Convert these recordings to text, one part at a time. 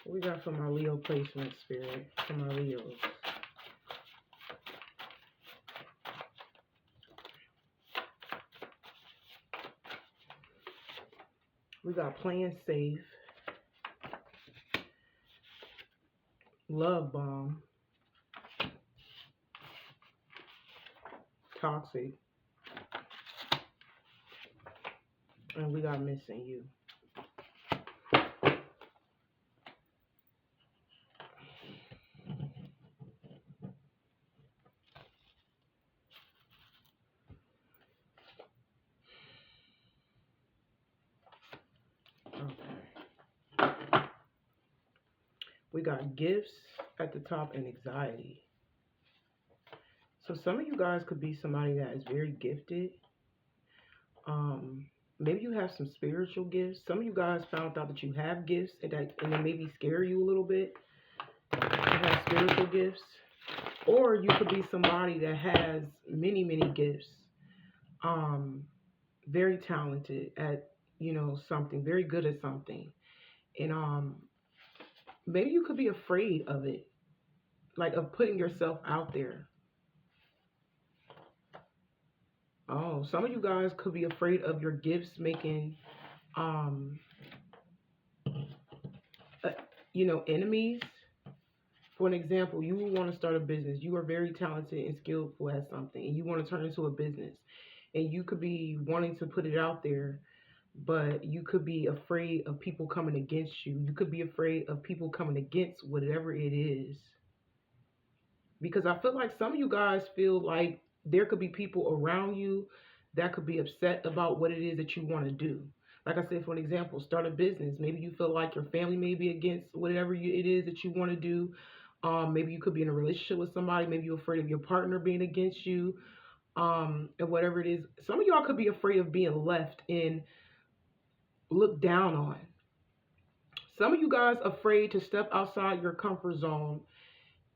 What we got for my Leo placement, Spirit? For my Leos. We got playing safe, love bomb, toxic, and we got missing you. Okay. We got gifts at the top and anxiety. So some of you guys could be somebody that is very gifted. Maybe you have some spiritual gifts. Some of you guys found out that you have gifts and they maybe scare you a little bit. You have spiritual gifts. Or you could be somebody that has many, many gifts. Very talented at, something, very good at something. And maybe you could be afraid of it, like of putting yourself out there. Oh, some of you guys could be afraid of your gifts making, um, uh, enemies. For an example, you want to start a business. You are very talented and skillful at something, and you want to turn it into a business. And you could be wanting to put it out there, but you could be afraid of people coming against you. You could be afraid of people coming against whatever it is. Because I feel like some of you guys feel like there could be people around you that could be upset about what it is that you want to do. Like I said, for an example, start a business. Maybe you feel like your family may be against whatever it is that you want to do. Maybe you could be in a relationship with somebody. Maybe you're afraid of your partner being against you. And whatever it is. Some of y'all could be afraid of being left and looked down on. Some of you guys afraid to step outside your comfort zone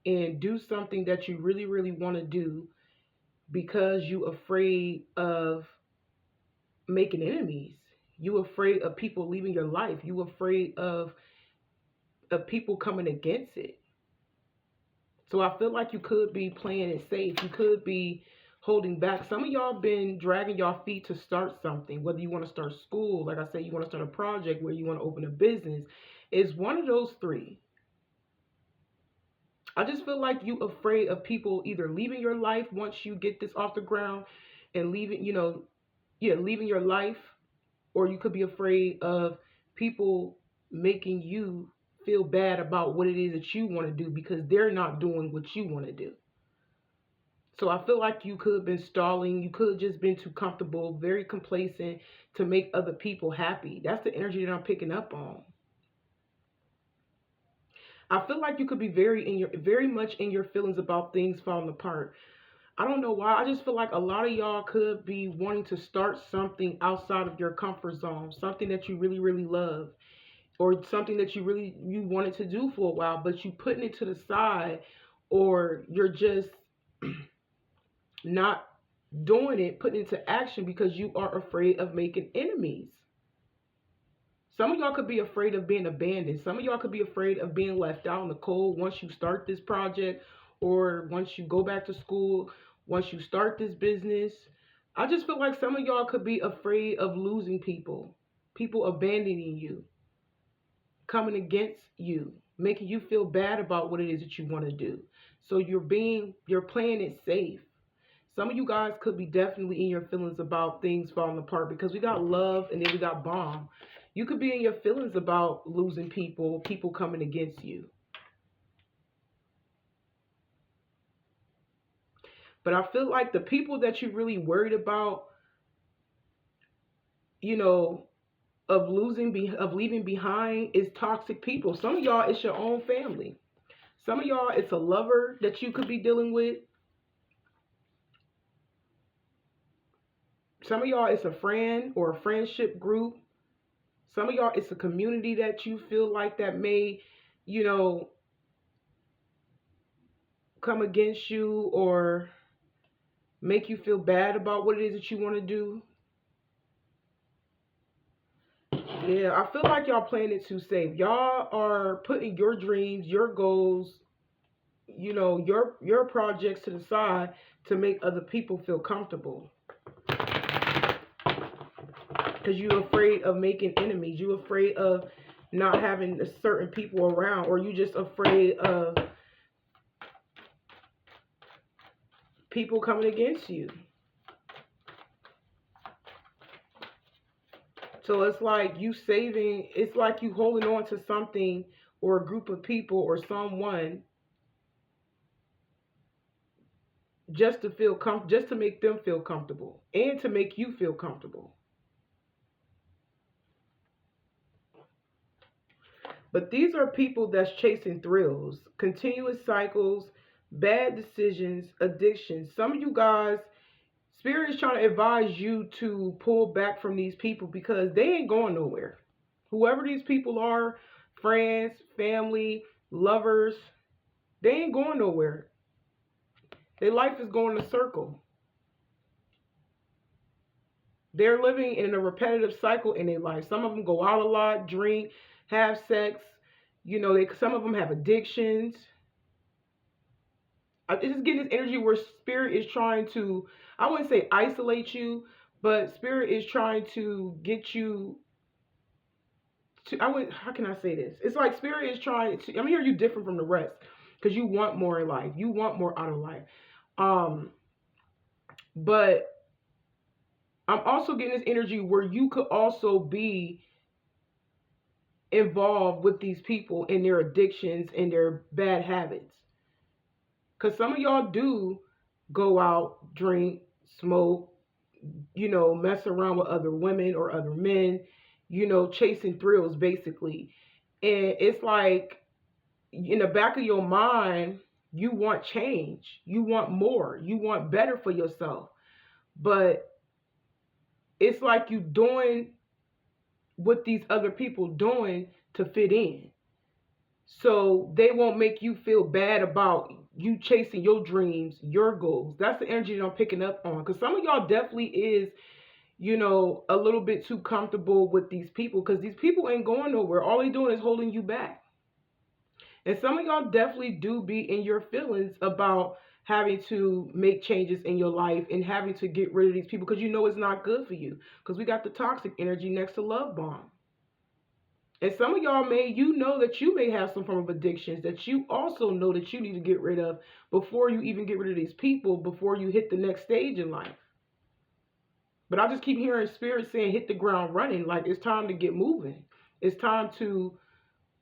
and do something that you really, really want to do because you afraid of making enemies. You afraid of people leaving your life. You afraid of people coming against it. So I feel like you could be playing it safe. You could be holding back. Some of y'all been dragging y'all feet to start something, whether you want to start school, like I said, you want to start a project, where you want to open a business. It's one of those three. I just feel like you afraid of people either leaving your life once you get this off the ground and leaving, leaving your life, or you could be afraid of people making you feel bad about what it is that you want to do because they're not doing what you want to do. So I feel like you could have been stalling. You could have just been too comfortable, very complacent to make other people happy. That's the energy that I'm picking up on. I feel like you could be very much in your feelings about things falling apart. I don't know why. I just feel like a lot of y'all could be wanting to start something outside of your comfort zone, something that you really, really love, or something that you wanted to do for a while, but you putting it to the side, or you're just not doing it, putting it into action because you are afraid of making enemies. Some of y'all could be afraid of being abandoned. Some of y'all could be afraid of being left out in the cold once you start this project, or once you go back to school, once you start this business. I just feel like some of y'all could be afraid of losing people, people abandoning you, coming against you, making you feel bad about what it is that you want to do. So you're playing it safe. Some of you guys could be definitely in your feelings about things falling apart because we got love and then we got bomb. You could be in your feelings about losing people, people coming against you. But I feel like the people that you're really worried about, of leaving behind is toxic people. Some of y'all, it's your own family. Some of y'all, it's a lover that you could be dealing with. Some of y'all, it's a friend or a friendship group. Some of y'all, it's a community that you feel like that may, come against you or make you feel bad about what it is that you want to do. Yeah, I feel like y'all playing it too safe. Y'all are putting your dreams, your goals, your projects to the side to make other people feel comfortable. Because you're afraid of making enemies. You're afraid of not having certain people around, or you just afraid of people coming against you. So it's like you saving, it's like you holding on to something or a group of people or someone just to just to make them feel comfortable and to make you feel comfortable. But these are people that's chasing thrills, continuous cycles, bad decisions, addictions. Some of you guys, Spirit is trying to advise you to pull back from these people because they ain't going nowhere. Whoever these people are, friends, family, lovers, they ain't going nowhere. Their life is going in a circle. They're living in a repetitive cycle in their life. Some of them go out a lot, drink, have sex. Some of them have addictions. I just getting this energy where Spirit is trying to, I wouldn't say isolate you, but Spirit is trying to get you to, how can I say this? It's like Spirit is trying to, I'm hearing you different from the rest because you want more in life. You want more out of life. But I'm also getting this energy where you could also be involved with these people and their addictions and their bad habits. Because some of y'all do go out, drink, smoke, mess around with other women or other men, chasing thrills basically. And it's like in the back of your mind, you want change, you want more, you want better for yourself. But it's like you doing what these other people doing to fit in. So they won't make you feel bad about you chasing your dreams, your goals. That's the energy that I'm picking up on. Because some of y'all definitely is, a little bit too comfortable with these people. Because these people ain't going nowhere. All they doing is holding you back. And some of y'all definitely do be in your feelings about having to make changes in your life and having to get rid of these people because it's not good for you. Because we got the toxic energy next to love bomb. And some of y'all that you may have some form of addictions that you also know that you need to get rid of before you even get rid of these people, before you hit the next stage in life. But I just keep hearing Spirit saying hit the ground running, like it's time to get moving. It's time to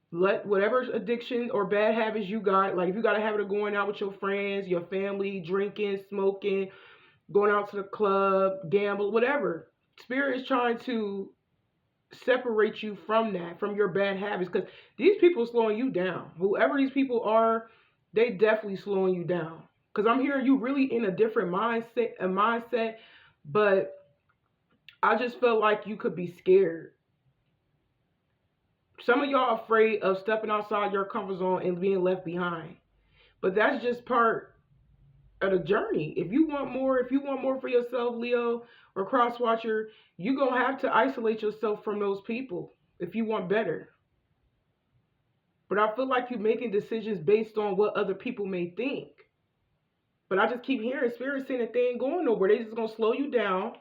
let whatever addiction or bad habits you got, like if you got a habit of going out with your friends, your family, drinking, smoking, going out to the club, gamble, whatever. Spirit is trying to separate you from that, from your bad habits, because these people are slowing you down. Whoever these people are, they definitely slowing you down. Because I'm hearing you really in a different mindset, but I just felt like you could be scared. Some of y'all afraid of stepping outside your comfort zone and being left behind. But that's just part of the journey. If you want more for yourself, Leo or Crosswatcher, you're going to have to isolate yourself from those people if you want better. But I feel like you're making decisions based on what other people may think. But I just keep hearing Spirit saying that they ain't going nowhere. They just going to slow you down,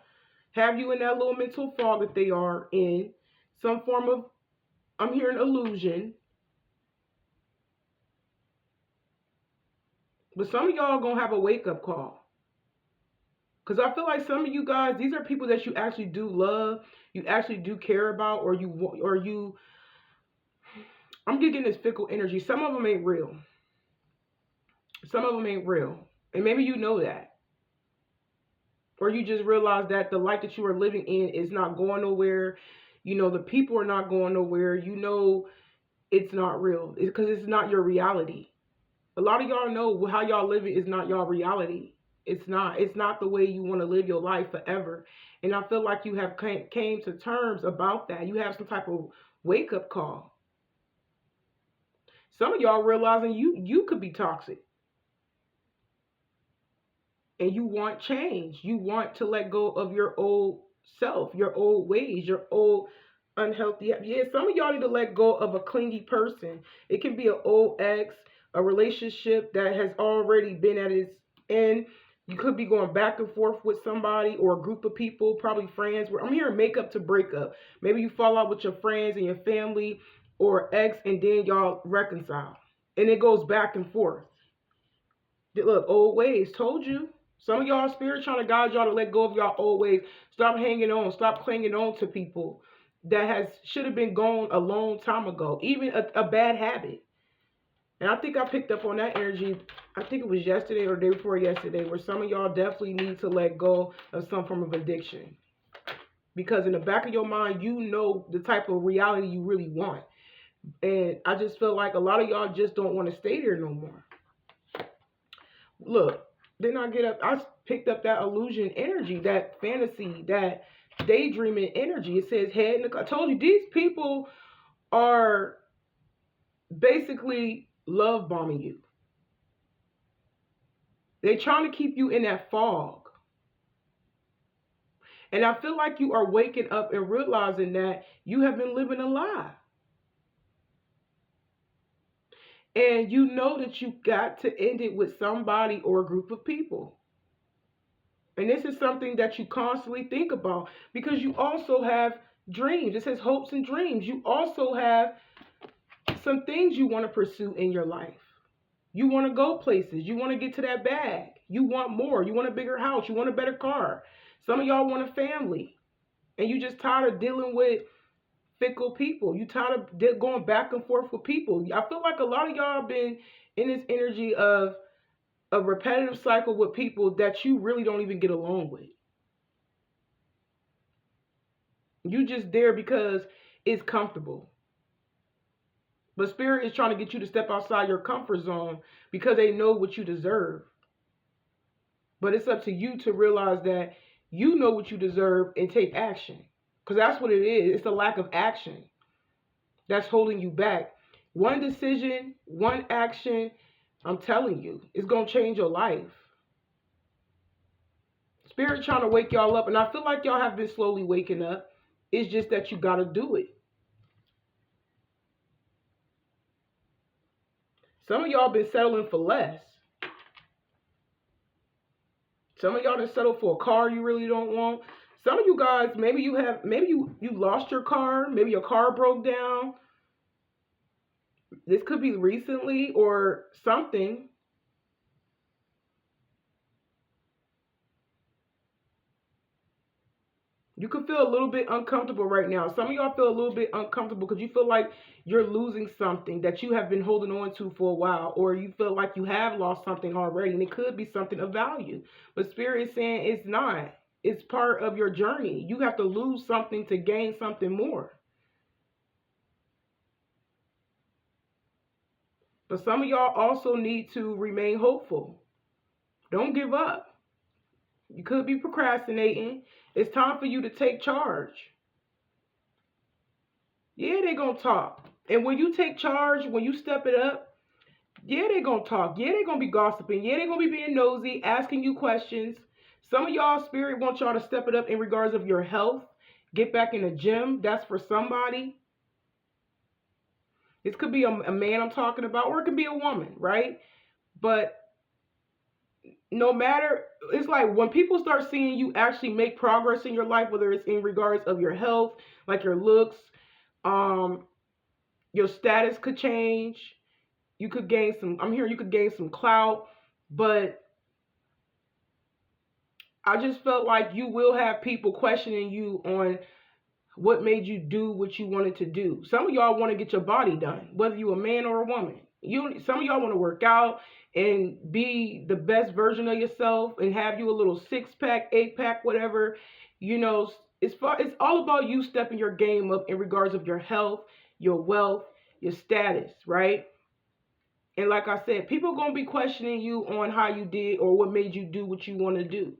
have you in that little mental fog that they are in, some form of, I'm hearing illusion. But some of y'all are going to have a wake-up call. Because I feel like some of you guys, these are people that you actually do love, you actually do care about, or I'm getting this fickle energy. Some of them ain't real. Some of them ain't real. And maybe you know that. Or you just realize that the life that you are living in is not going nowhere. The people are not going nowhere. It's not real. Because it's not your reality. A lot of y'all know how y'all living is not y'all reality. It's not the way you want to live your life forever. And I feel like you have came to terms about that. You have some type of wake-up call. Some of y'all realizing you could be toxic. And you want change. You want to let go of your old self, your old ways, your old Unhealthy. Yeah, some of y'all need to let go of a clingy person. It can be an old ex, a relationship that has already been at its end. You could be going back and forth with somebody or a group of people, probably friends. Where I'm hearing makeup to breakup. Maybe you fall out with your friends and your family or ex, and then y'all reconcile, and it goes back and forth. Look, old ways. Told you. Some of y'all spirit trying to guide y'all to let go of y'all old ways. Stop hanging on. Stop clinging on to people that has should have been gone a long time ago. Even a bad habit. And I think I picked up on that energy. I think it was yesterday or the day before yesterday, where some of y'all definitely need to let go of some form of addiction. Because in the back of your mind, you know the type of reality you really want. And I just feel like a lot of y'all just don't want to stay there no more. Look, then I get up, I picked up that illusion energy, that fantasy, that daydreaming energy. It says head in the, I told you, these people are basically love bombing you. They're trying to keep you in that fog. And I feel like you are waking up and realizing that you have been living a lie. And you know that you got to end it with somebody or a group of people. And this is something that you constantly think about because you also have dreams. It says hopes and dreams. You also have some things you want to pursue in your life. You want to go places. You want to get to that bag. You want more. You want a bigger house. You want a better car. Some of y'all want a family. And you just tired of dealing with fickle people. You tired of going back and forth with people. I feel like a lot of y'all have been in this energy of a repetitive cycle with people that you really don't even get along with. You just there because it's comfortable. But spirit is trying to get you to step outside your comfort zone because they know what you deserve. But it's up to you to realize that you know what you deserve and take action. Because that's what it is. It's a lack of action that's holding you back. One decision, one action, I'm telling you, it's going to change your life. Spirit trying to wake y'all up. And I feel like y'all have been slowly waking up. It's just that you got to do it. Some of y'all been settling for less. Some of y'all done settled for a car you really don't want. Some of you guys, maybe you lost your car. Maybe your car broke down. This could be recently or something. You could feel a little bit uncomfortable right now. Some of y'all feel a little bit uncomfortable because you feel like you're losing something that you have been holding on to for a while, or you feel like you have lost something already, and it could be something of value. But Spirit is saying it's not. It's part of your journey. You have to lose something to gain something more. But some of y'all also need to remain hopeful. Don't give up. You could be procrastinating. It's time for you to take charge. Yeah, they're going to talk. And when you take charge, when you step it up, yeah, they're going to talk. Yeah, they're going to be gossiping. Yeah, they're going to be being nosy, asking you questions. Some of y'all spirit wants y'all to step it up in regards of your health. Get back in the gym. That's for somebody. This could be a man I'm talking about, or it could be a woman, right? But no matter, it's like when people start seeing you actually make progress in your life, whether it's in regards of your health, like your looks, your status could change. You could gain some, I'm hearing you could gain some clout, but I just felt like you will have people questioning you on what made you do what you wanted to do. Some of y'all want to get your body done, whether you're a man or a woman. Some of y'all want to work out and be the best version of yourself and have you a little 6-pack, 8-pack, whatever. You know, it's all about you stepping your game up in regards of your health, your wealth, your status, right? And like I said, people are going to be questioning you on how you did or what made you do what you want to do.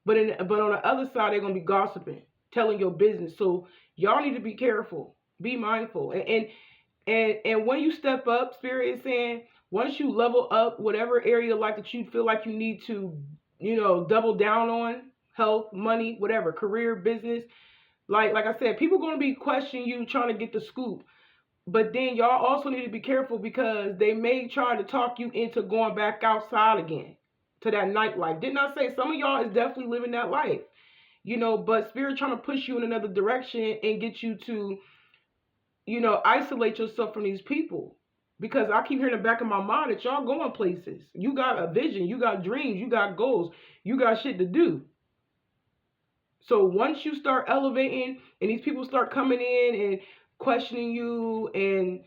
But on the other side, they're going to be gossiping, telling your business. So y'all need to be careful, be mindful. And when you step up, Spirit is saying, once you level up whatever area like that you feel like you need to, double down on, health, money, whatever, career, business, Like I said, people going to be questioning you, trying to get the scoop. But then y'all also need to be careful because they may try to talk you into going back outside again to that nightlife. Didn't I say some of y'all is definitely living that life? But Spirit trying to push you in another direction and get you to, isolate yourself from these people. Because I keep hearing in the back of my mind that y'all going places. You got a vision, you got dreams, you got goals, you got shit to do. So once you start elevating and these people start coming in and questioning you and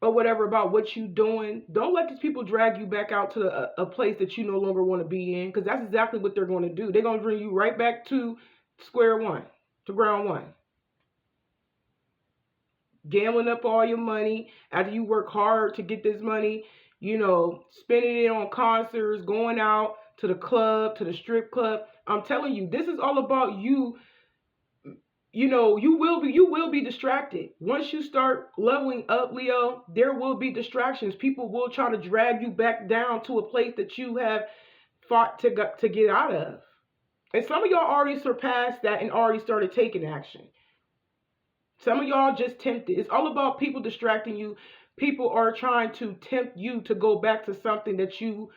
or whatever about what you doing, don't let these people drag you back out to a place that you no longer want to be in, because that's exactly what they're going to do. They're going to bring you right back to square one, to ground one. Gambling up all your money after you work hard to get this money, spending it on concerts, going out to the club, to the strip club. I'm telling you, this is all about you. You will be distracted. Once you start leveling up, Leo, there will be distractions. People will try to drag you back down to a place that you have fought to get out of. And some of y'all already surpassed that and already started taking action. Some of y'all just tempted. It's all about people distracting you. People are trying to tempt you to go back to something that you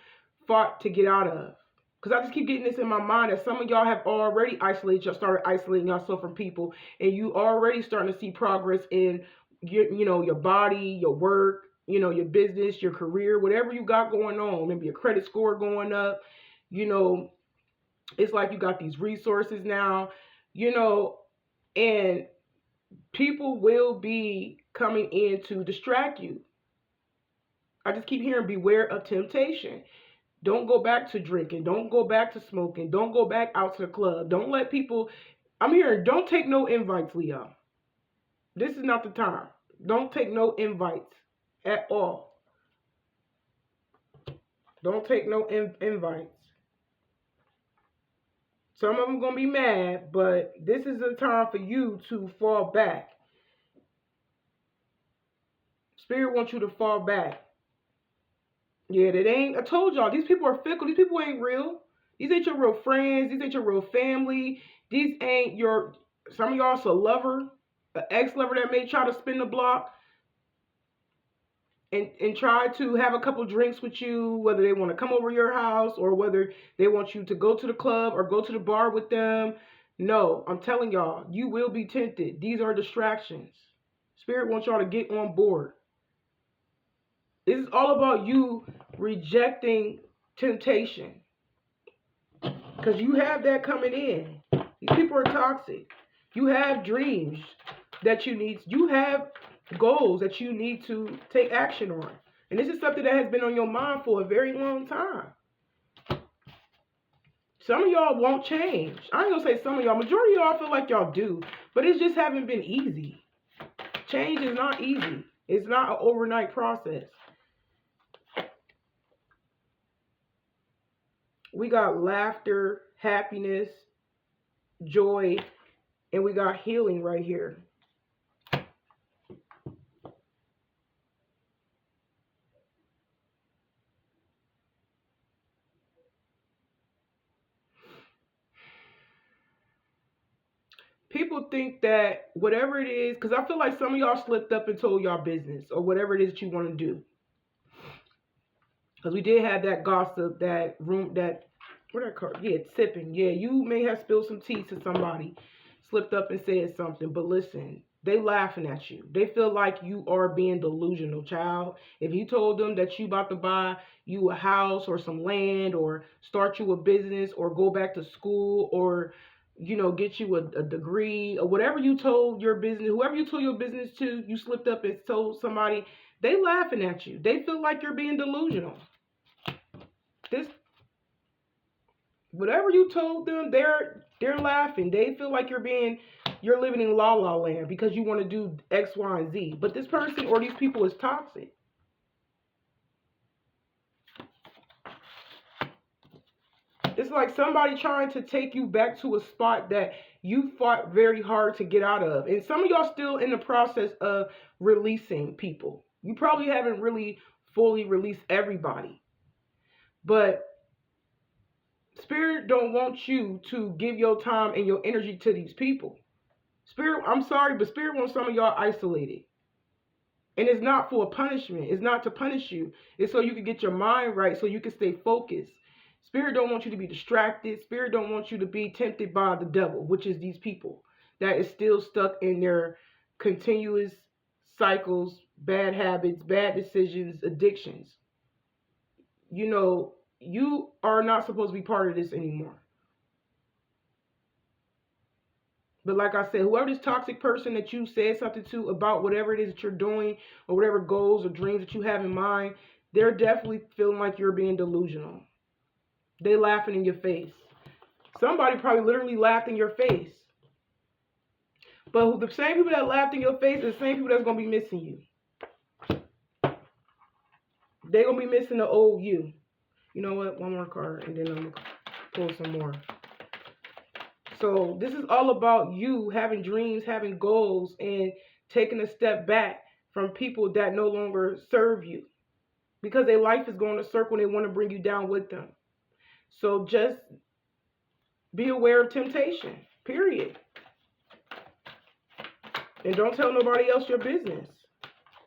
fought to get out of. Because I just keep getting this in my mind that some of y'all have already started isolating yourself from people, and you already starting to see progress in your body, your work, your business, your career, whatever you got going on. Maybe your credit score going up. It's like you got these resources now, and people will be coming in to distract you. I just keep hearing beware of temptation. Don't go back to drinking. Don't go back to smoking. Don't go back out to the club. Don't let people. I'm hearing, don't take no invites, Leo. This is not the time. Don't take no invites at all. Don't take no invites. Some of them going to be mad, but this is the time for you to fall back. Spirit wants you to fall back. Yeah, I told y'all, these people are fickle. These people ain't real. These ain't your real friends. These ain't your real family. These ain't some of y'all is a lover, an ex-lover that may try to spin the block and try to have a couple drinks with you, whether they want to come over your house or whether they want you to go to the club or go to the bar with them. No, I'm telling y'all, you will be tempted. These are distractions. Spirit wants y'all to get on board. This is all about you rejecting temptation. Because you have that coming in. These people are toxic. You have dreams that you need. You have goals that you need to take action on. And this is something that has been on your mind for a very long time. Some of y'all won't change. I ain't going to say some of y'all. Majority of y'all feel like y'all do. But it just haven't been easy. Change is not easy. It's not an overnight process. We got laughter, happiness, joy, and we got healing right here. People think that whatever it is, because I feel like some of y'all slipped up and told y'all business or whatever it is that you want to do. Because we did have that gossip, that room, what I call it? Yeah, sipping. Yeah, you may have spilled some tea to somebody, slipped up and said something, but listen, they laughing at you. They feel like you are being delusional, child. If you told them that you about to buy you a house or some land or start you a business or go back to school or, get you a degree or whatever you told your business, whoever you told your business to, you slipped up and told somebody, they laughing at you. They feel like you're being delusional. Whatever you told them, they're laughing. They feel like you're living in la la land because you want to do X, Y, and Z. But this person or these people is toxic. It's like somebody trying to take you back to a spot that you fought very hard to get out of. And some of y'all still in the process of releasing people. You probably haven't really fully released everybody. But Spirit don't want you to give your time and your energy to these people. Spirit, I'm sorry, but Spirit wants some of y'all isolated. And it's not for a punishment. It's not to punish you. It's so you can get your mind right, so you can stay focused. Spirit don't want you to be distracted. Spirit don't want you to be tempted by the devil, which is these people that is still stuck in their continuous cycles, bad habits, bad decisions, addictions. You know, you are not supposed to be part of this anymore. But like I said, whoever this toxic person that you said something to about whatever it is that you're doing or whatever goals or dreams that you have in mind, they're definitely feeling like you're being delusional. They laughing in your face. Somebody probably literally laughed in your face. But the same people that laughed in your face are the same people that's going to be missing you. They're going to be missing the old you. You know what? One more card and then I'm going to pull some more. So this is all about you having dreams, having goals, and taking a step back from people that no longer serve you. Because their life is going to circle and they want to bring you down with them. So just be aware of temptation, period. And don't tell nobody else your business.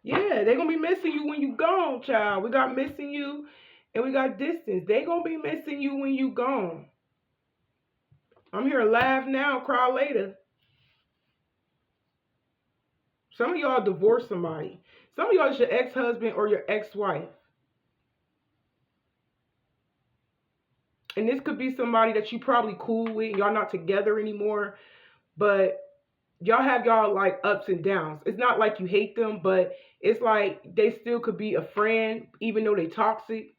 Yeah, they're going to be missing you when you gone, child. We got missing you and we got distance. They're going to be missing you when you gone. I'm here to laugh now, cry later. Some of y'all divorced somebody. Some of y'all is your ex-husband or your ex-wife. And this could be somebody that you probably cool with. Y'all not together anymore. But y'all have y'all like ups and downs. It's not like you hate them, but it's like they still could be a friend even though they toxic.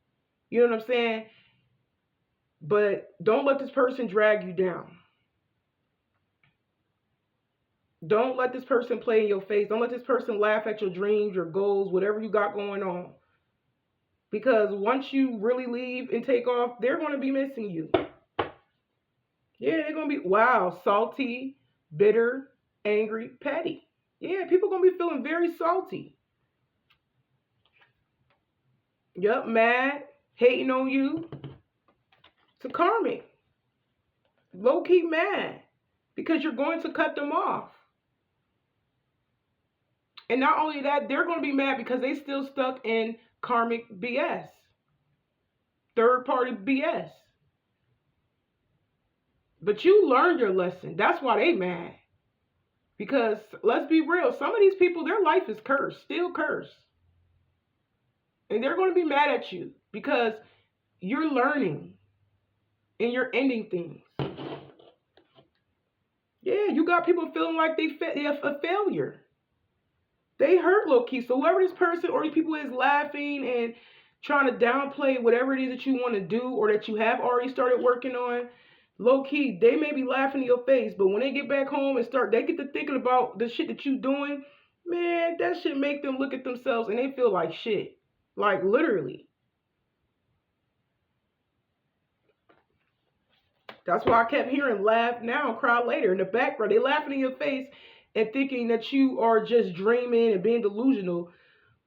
You know what I'm saying? But don't let this person drag you down. Don't let this person play in your face. Don't let this person laugh at your dreams, your goals, whatever you got going on. Because once you really leave and take off, they're going to be missing you. Yeah, they're going to be, wow, salty, bitter, angry, petty. Yeah, people are going to be feeling very salty. Yup, mad, hating on you. It's a karmic. Low-key mad. Because you're going to cut them off. And not only that, they're going to be mad because they still stuck in karmic BS. Third-party BS. But you learned your lesson. That's why they mad. Because, let's be real, some of these people, their life is cursed. Still cursed. And they're going to be mad at you. Because you're learning. And you're ending things. Yeah, you got people feeling like they're a failure. They hurt low-key. So whoever this person or these people is laughing and trying to downplay whatever it is that you want to do or that you have already started working on, low-key, they may be laughing in your face. But when they get back home and they get to thinking about the shit that you doing, man, that shit make them look at themselves and they feel like shit. Like, literally. That's why I kept hearing laugh now, cry later. In the background, they laughing in your face and thinking that you are just dreaming and being delusional.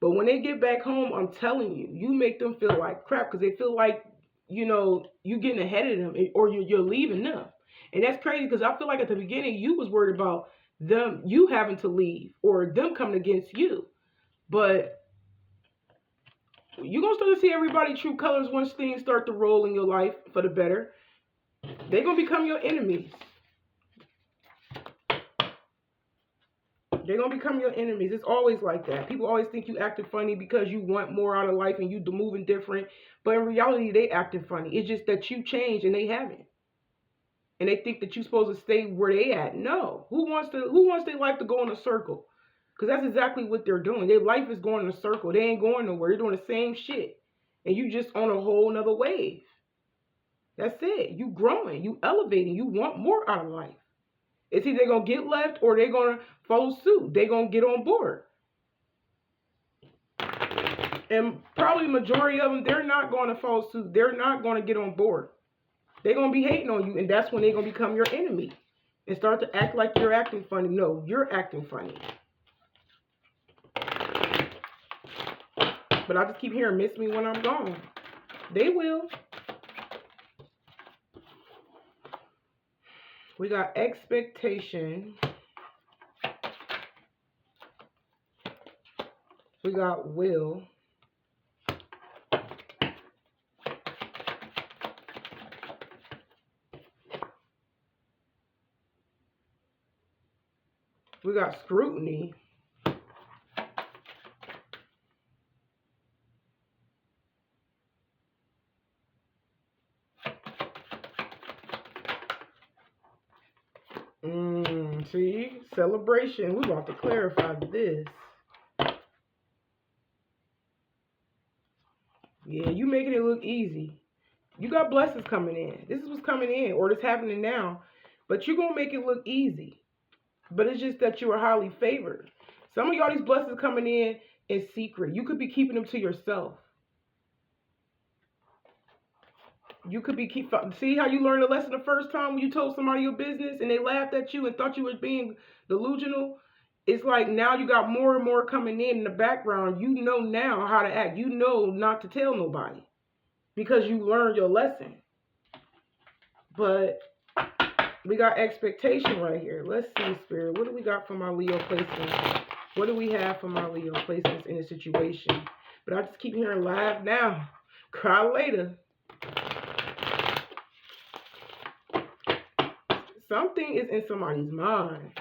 But when they get back home, I'm telling you, you make them feel like crap because they feel like, you know, you getting ahead of them or you're leaving them. And that's crazy because I feel like at the beginning you was worried about them, you having to leave or them coming against you. But you're going to start to see everybody's true colors once things start to roll in your life for the better. They're going to become your enemies. They're going to become your enemies. It's always like that. People always think you acting funny because you want more out of life and you moving different. But in reality, they acting funny. It's just that you changed and they haven't. And they think that you're supposed to stay where they at. No. Who wants their life to go in a circle? Because that's exactly what they're doing. Their life is going in a circle. They ain't going nowhere. They're doing the same shit. And you just on a whole nother wave. That's it. You growing. You elevating. You want more out of life. It's either they're going to get left or they're going to follow suit. They're going to get on board. And probably majority of them, they're not going to follow suit. They're not going to get on board. They're going to be hating on you. And that's when they're going to become your enemy. And start to act like you're acting funny. No, you're acting funny. But I just keep hearing, miss me when I'm gone. They will. We got expectation. We got will. We got scrutiny. See? Celebration. We're about to clarify this. Yeah, you making it look easy. You got blessings coming in. This is what's coming in, or it's happening now. But you're going to make it look easy. But it's just that you are highly favored. Some of y'all, these blessings coming in secret. You could be keeping them to yourself. You could be see how you learned a lesson the first time when you told somebody your business and they laughed at you and thought you were being delusional? It's like now you got more and more coming in the background. You know now how to act. You know not to tell nobody because you learned your lesson. But we got expectation right here. Let's see, Spirit. What do we got from our Leo placements? What do we have from our Leo placements in a situation? But I just keep hearing laugh now, cry later. Something is in somebody's mind.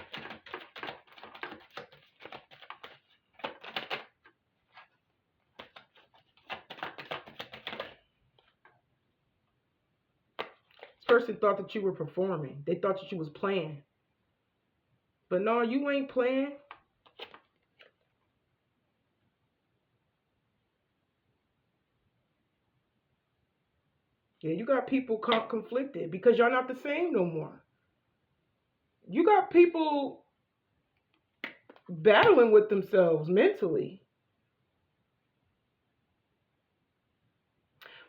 This person thought that you were performing. They thought that you was playing. But no, you ain't playing. Yeah, you got people conflicted because y'all not the same no more. You got people battling with themselves mentally.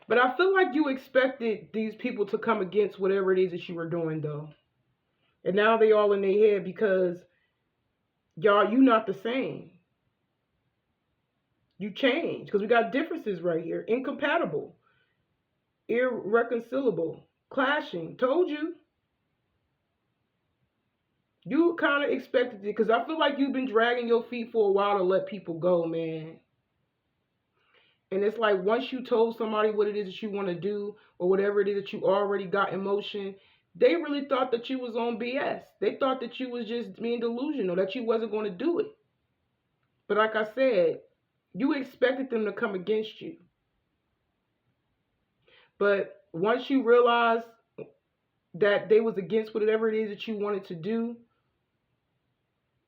But I feel like you expected these people to come against whatever it is that you were doing, though. And now they all in their head because, y'all, you not the same. You changed because we got differences right here. Incompatible. Irreconcilable. Clashing. Told you. You kind of expected it because I feel like you've been dragging your feet for a while to let people go, man. And it's like once you told somebody what it is that you want to do or whatever it is that you already got in motion, they really thought that you was on BS. They thought that you was just being delusional, that you wasn't going to do it. But like I said, you expected them to come against you. But once you realized that they was against whatever it is that you wanted to do,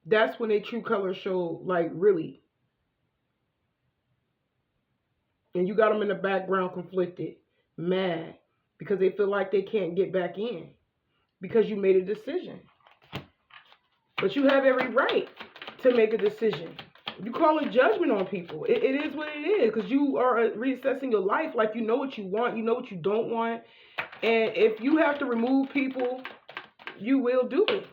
that's when their true colors show, like, really. And you got them in the background conflicted, mad, because they feel like they can't get back in because you made a decision. But you have every right to make a decision. You call it judgment on people. It is what it is because you are reassessing your life. Like, you know what you want, you know what you don't want. And if you have to remove people, you will do it.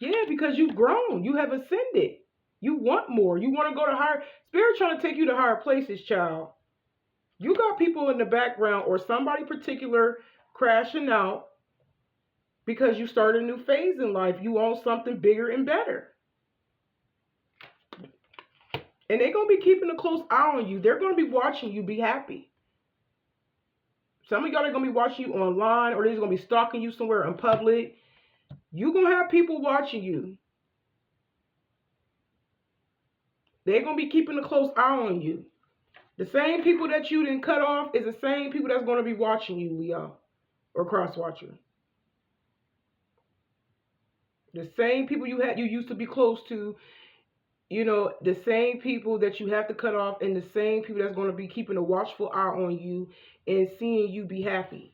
Yeah, because you've grown. You have ascended. You want more. You want to go to higher. Spirit trying to take you to higher places, child. You got people in the background or somebody particular crashing out because you started a new phase in life. You want something bigger and better. And they're going to be keeping a close eye on you. They're going to be watching you be happy. Some of y'all are going to be watching you online or they're going to be stalking you somewhere in public. You're going to have people watching you. They're going to be keeping a close eye on you. The same people that you didn't cut off is the same people that's going to be watching you, Leo, or cross-watcher. The same people you used to be close to, you know, the same people that you have to cut off and the same people that's going to be keeping a watchful eye on you and seeing you be happy.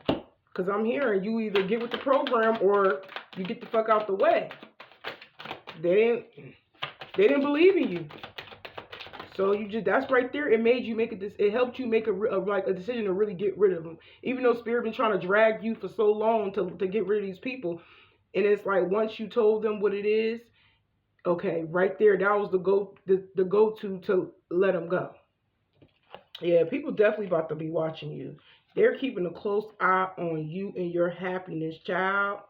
Because I'm hearing you either get with the program or you get the fuck out the way. They didn't believe in you. So that's right there. It made you make it helped you make a decision to really get rid of them. Even though Spirit been trying to drag you for so long to get rid of these people. And it's like once you told them what it is, okay, right there, that was the go-to to let them go. Yeah, people definitely about to be watching you. They're keeping a close eye on you and your happiness, child.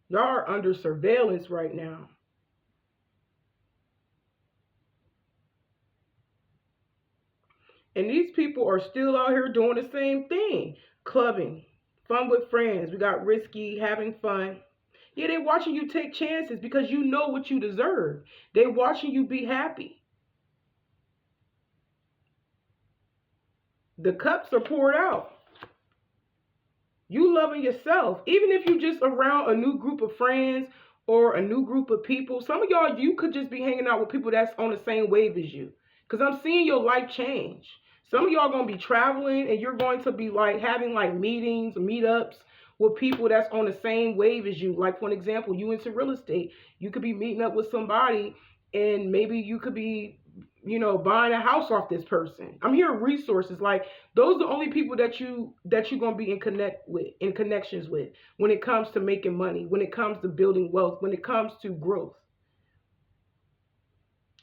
Y'all are under surveillance right now. And these people are still out here doing the same thing. Clubbing, fun with friends. We got risky, having fun. Yeah, they're watching you take chances because you know what you deserve. They're watching you be happy. The cups are poured out. You loving yourself. Even if you just around a new group of friends or a new group of people. Some of y'all, you could just be hanging out with people that's on the same wave as you. Because I'm seeing your life change. Some of y'all going to be traveling and you're going to be like having like meetings, meetups with people that's on the same wave as you. Like for an example, you into real estate. You could be meeting up with somebody and maybe you could be, buying a house off this person. I'm hearing resources. Like those are the only people that you're gonna be in connections with when it comes to making money, when it comes to building wealth, when it comes to growth.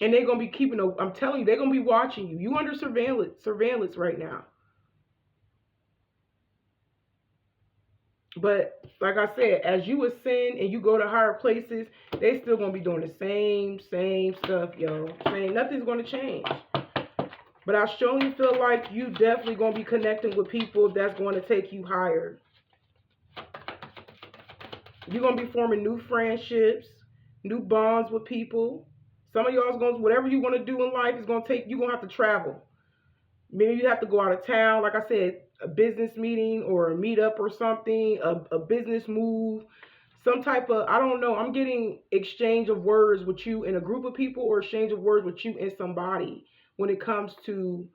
And they're gonna be I'm telling you, they're gonna be watching you. You under surveillance right now. But like I said, as you ascend and you go to higher places, they still gonna be doing the same stuff, yo. Saying nothing's gonna change. But I strongly feel like you definitely gonna be connecting with people that's going to take you higher. You're gonna be forming new friendships, new bonds with people. Some of y'all's gonna whatever you want to do in life is gonna take. You're gonna have to travel. Maybe you have to go out of town. Like I said, a business meeting or a meetup or something, a business move, some type of, I don't know. I'm getting exchange of words with you in a group of people or exchange of words with you and somebody when it comes to,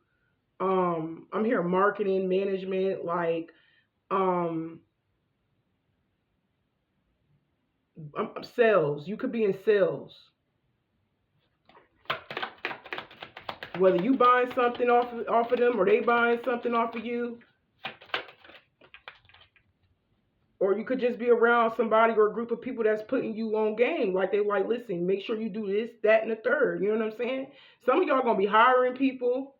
I'm hearing marketing, management, like, sales. You could be in sales. Whether you buying something off of them or they buying something off of you, or you could just be around somebody or a group of people that's putting you on game. Like they like, listen, make sure you do this, that, and the third. You know what I'm saying? Some of y'all gonna be hiring people.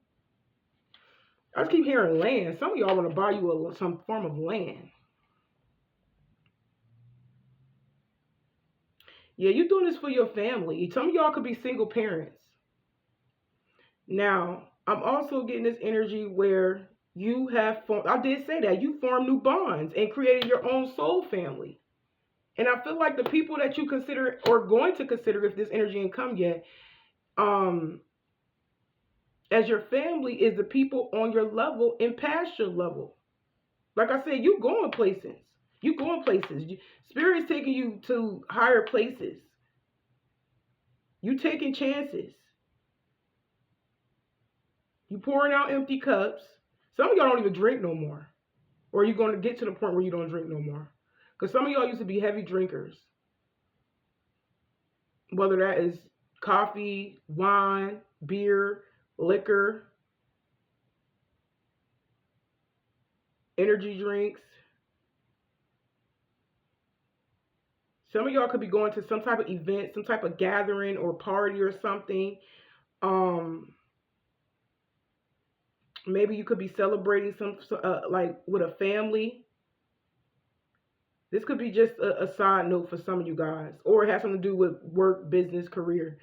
I just keep hearing land. Some of y'all want to buy you some form of land. Yeah, you're doing this for your family. Some of y'all could be single parents. Now, I'm also getting this energy where you have formed, I did say that, you formed new bonds and created your own soul family. And I feel like the people that you consider or going to consider, if this energy ain't come yet, as your family is the people on your level and past your level. Like I said, you going places. You going places. Spirit's taking you to higher places. You taking chances. You pouring out empty cups. Some of y'all don't even drink no more. Or you're going to get to the point where you don't drink no more. Because some of y'all used to be heavy drinkers. Whether that is coffee, wine, beer, liquor, energy drinks. Some of y'all could be going to some type of event, some type of gathering or party or something. Maybe you could be celebrating like with a family. This could be just a side note for some of you guys, or it has something to do with work, business, career,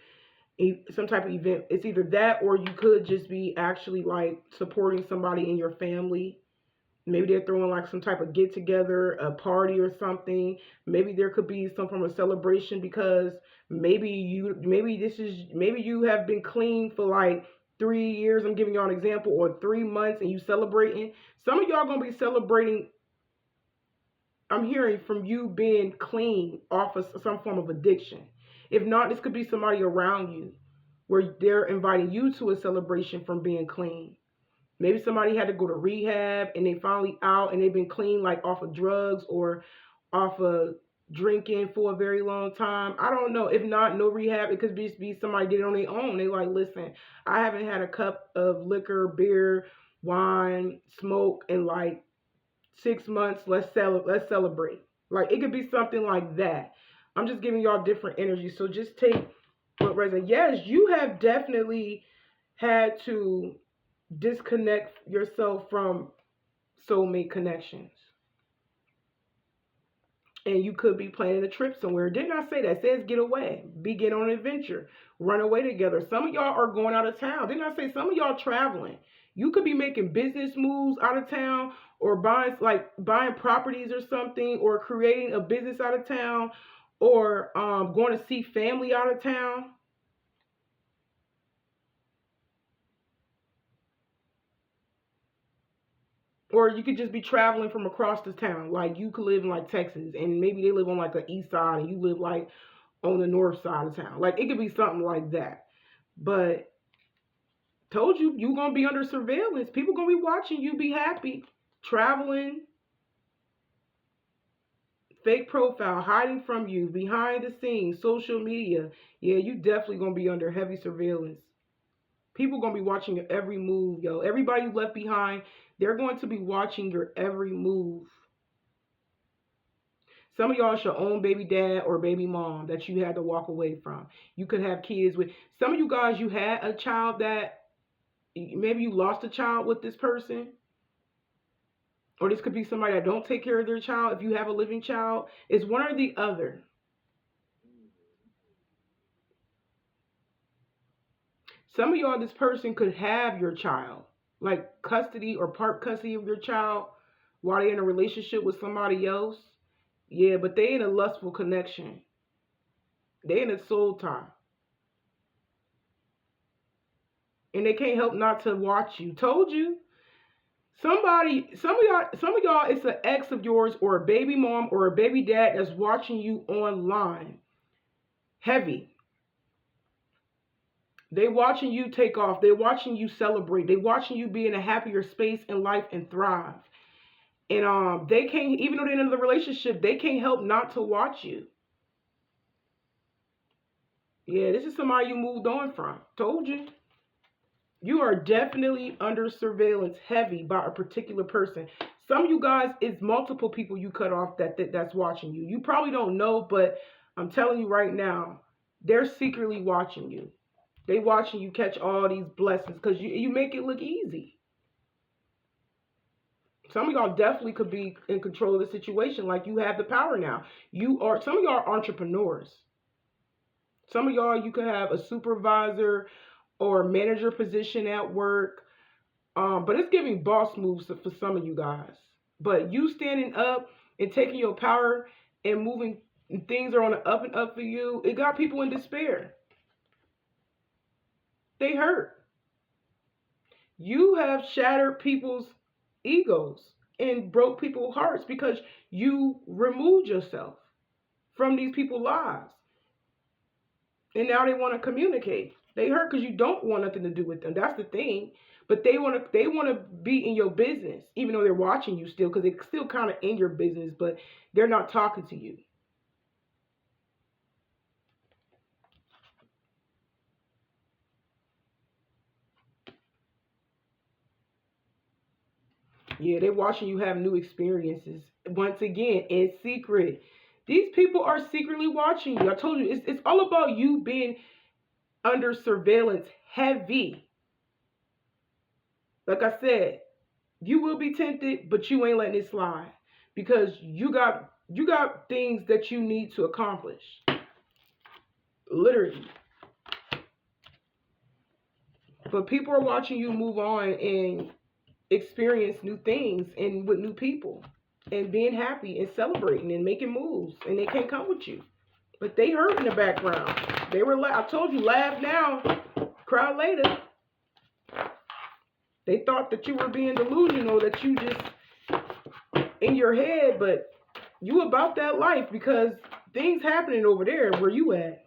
some type of event. It's either that, or you could just be actually like supporting somebody in your family. Maybe they're throwing like some type of get together, a party or something. Maybe there could be some form of celebration because maybe you have been clean for like 3 years. I'm giving y'all an example, or 3 months, and you celebrating. Some of y'all gonna be celebrating. I'm hearing from you being clean off of some form of addiction. If not, this could be somebody around you where they're inviting you to a celebration from being clean. Maybe somebody had to go to rehab and they finally out and they've been clean, like off of drugs or off of drinking for a very long time. I don't know. If not, no rehab. It could just be somebody did it on their own. They like, listen, I haven't had a cup of liquor, beer, wine, smoke in like 6 months. Let's celebrate. Like it could be something like that. I'm just giving y'all different energies. So just take what resonates. Yes, you have definitely had to disconnect yourself from soulmate connections. And you could be planning a trip somewhere. Didn't I say that? It says get away. Begin on an adventure. Run away together. Some of y'all are going out of town. Didn't I say some of y'all traveling? You could be making business moves out of town, or buying properties or something, or creating a business out of town, or going to see family out of town. Or you could just be traveling from across the town. Like you could live in like Texas, and maybe they live on like the east side, and you live like on the north side of town. Like it could be something like that. But told you, you gonna be under surveillance. People gonna be watching you be happy, traveling, fake profile, hiding from you, behind the scenes, social media. Yeah, you definitely gonna be under heavy surveillance. People gonna be watching your every move, yo. Everybody you left behind, they're going to be watching your every move. Some of y'all is your own baby dad or baby mom that you had to walk away from. You could have kids with. Some of you guys, you had a child that maybe you lost a child with this person. Or this could be somebody that don't take care of their child. If you have a living child, it's one or the other. Some of y'all, this person could have your child, like custody or part custody of your child while they're in a relationship with somebody else. Yeah, but they in a lustful connection. They in a soul tie. And they can't help not to watch you. Told you. Some of y'all, it's an ex of yours or a baby mom or a baby dad that's watching you online. Heavy. They watching you take off. They watching you celebrate. They watching you be in a happier space in life and thrive. And they can't, even though they're in the relationship, they can't help not to watch you. Yeah, this is somebody you moved on from. Told you. You are definitely under surveillance heavy by a particular person. Some of you guys, it's multiple people you cut off that's watching you. You probably don't know, but I'm telling you right now, they're secretly watching you. They watching you catch all these blessings because you make it look easy. Some of y'all definitely could be in control of the situation, like you have the power now. Some of y'all are entrepreneurs. Some of y'all, you could have a supervisor or manager position at work. But it's giving boss moves for some of you guys. But you standing up and taking your power and moving, things are on the up and up for you. It got people in despair. They hurt. You have shattered people's egos and broke people's hearts because you removed yourself from these people's lives. And now they want to communicate. They hurt because you don't want nothing to do with them. That's the thing. But they want to be in your business, even though they're watching you still, because they're still kind of in your business, but they're not talking to you. Yeah, they're watching you have new experiences. Once again, in secret. These people are secretly watching you. I told you, it's all about you being under surveillance heavy. Like I said, you will be tempted, but you ain't letting it slide because you got things that you need to accomplish. Literally. But people are watching you move on and experience new things and with new people and being happy and celebrating and making moves, and they can't come with you. But they hurt in the background. They were I told you, laugh now, cry later. They thought that you were being delusional, that you just in your head, but you about that life because things happening over there where you at.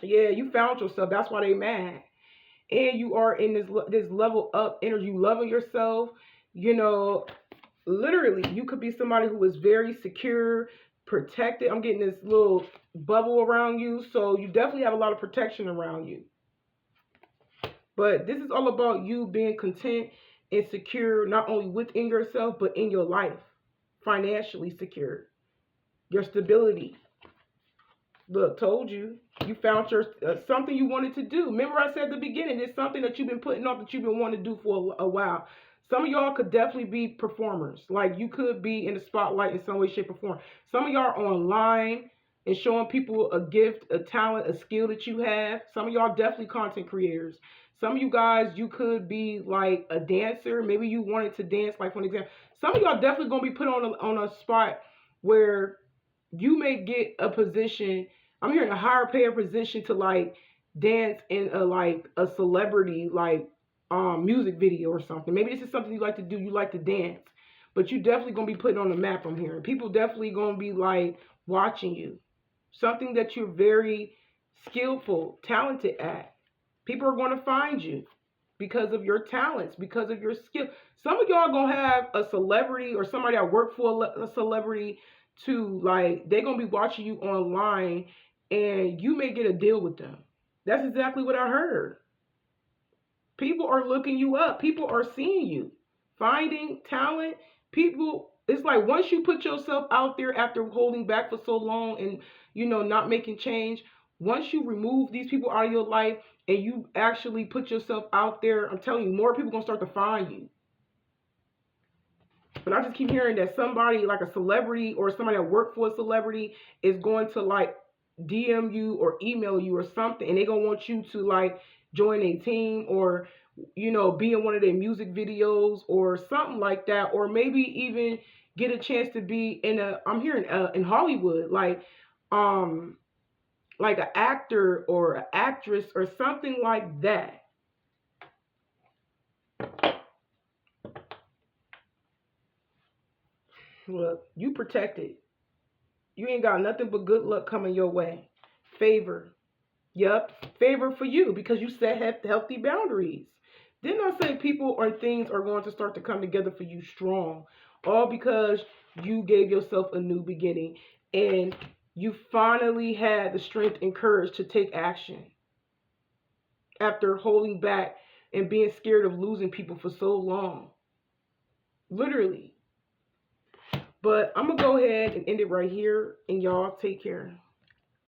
Yeah, you found yourself. That's why they mad. And you are in this level up energy, loving yourself. You know, literally, you could be somebody who is very secure, protected. I'm getting this little bubble around you, so you definitely have a lot of protection around you. But this is all about you being content and secure, not only within yourself, but in your life. Financially secure. Your stability. Look, told you. You found your something you wanted to do. Remember I said at the beginning, there's something that you've been putting off that you've been wanting to do for a while. Some of y'all could definitely be performers. Like you could be in the spotlight in some way, shape, or form. Some of y'all are online and showing people a gift, a talent, a skill that you have. Some of y'all definitely content creators. Some of you guys, you could be like a dancer. Maybe you wanted to dance, like for example. Some of y'all definitely gonna be put on a spot where you may get a position. I'm hearing a higher paid position to like dance in a like a celebrity like music video or something. Maybe this is something you like to do. You like to dance, but you definitely gonna be put on the map. I'm hearing people definitely gonna be like watching you. Something that you're very skillful, talented at. People are gonna find you because of your talents, because of your skill. Some of y'all gonna have a celebrity or somebody that work for a celebrity to like they're gonna be watching you online, and you may get a deal with them. That's exactly what I heard. People are looking you up. People are seeing you. Finding talent. People, it's like once you put yourself out there after holding back for so long and, not making change, once you remove these people out of your life and you actually put yourself out there, I'm telling you, more people going to start to find you. But I just keep hearing that somebody like a celebrity or somebody that worked for a celebrity is going to like DM you or email you or something, and they're going to want you to like join a team or, be in one of their music videos or something like that. Or maybe even get a chance to be I'm hearing in Hollywood, like an actor or an actress or something like that. Look, you protected. You ain't got nothing but good luck coming your way. Favor. Yep, favor for you because you set healthy boundaries. Didn't I say people or things are going to start to come together for you strong? All because you gave yourself a new beginning and you finally had the strength and courage to take action after holding back and being scared of losing people for so long. Literally. But I'm going to go ahead and end it right here, and y'all take care.